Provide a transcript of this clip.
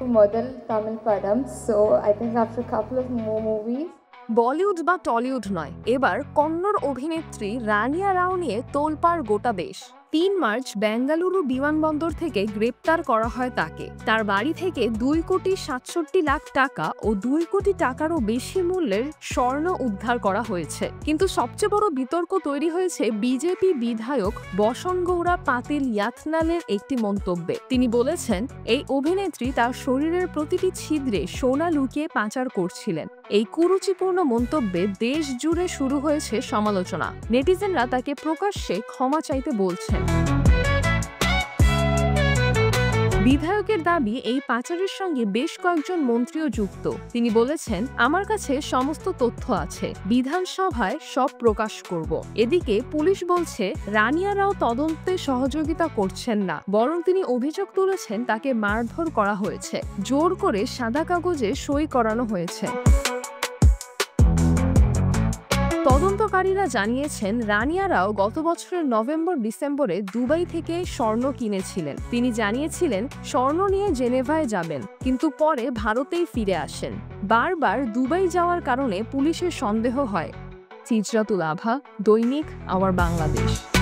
Model Tamil Padam, so I think after a couple of more movies. Bollywood বা Tollywood নয়, এবার কন্নড় অভিনেত্রী রানিয়া রাও নিয়ে তোলপাড় গোটা দেশ। ৩ মার্চ বেঙ্গালুরু বিমানবন্দর থেকে গ্রেপ্তার করা হয় তাকে। তার বাড়ি থেকে ২,৬৭,০০,০০০ টাকা ও ২ কোটি টাকারও বেশি মূল্যের স্বর্ণ উদ্ধার করা হয়েছে। কিন্তু সবচেয়ে বড় বিতর্ক তৈরি হয়েছে বিজেপি বিধায়ক বসন গৌড়া পাতিল ইয়াতনালের একটি মন্তব্যে। তিনি বলেছেন, এই অভিনেত্রী তার শরীরের প্রতিটি ছিদ্রে সোনা লুকিয়ে পাচার করছিলেন। এই কুরুচিপূর্ণ মন্তব্যে দেশ জুড়ে শুরু হয়েছে সমালোচনা। নেটিজেনরা তাকে প্রকাশ্যে ক্ষমা চাইতে বলছেন। বিধায়কের দাবি, এই পাচারের সঙ্গে বেশ কয়েকজন মন্ত্রীও যুক্ত। তিনি বলেছেন, আমার কাছে সমস্ত তথ্য আছে, বিধানসভায় সব প্রকাশ করব। এদিকে পুলিশ বলছে রানিয়া রাও তদন্তে সহযোগিতা করছেন না, বরং তিনি অভিযোগ তুলেছেন তাকে মারধর করা হয়েছে, জোর করে সাদা কাগজে সই করানো হয়েছে। তদন্তকারীরা জানিয়েছেন, রানিয়া রাও গত বছরের নভেম্বর-ডিসেম্বরে দুবাই থেকে স্বর্ণ কিনেছিলেন। তিনি জানিয়েছিলেন স্বর্ণ নিয়ে জেনেভায় যাবেন, কিন্তু পরে ভারতেই ফিরে আসেন। বারবার দুবাই যাওয়ার কারণে পুলিশের সন্দেহ হয়। চিত্রাতুল আভা, দৈনিক আওয়ার বাংলাদেশ।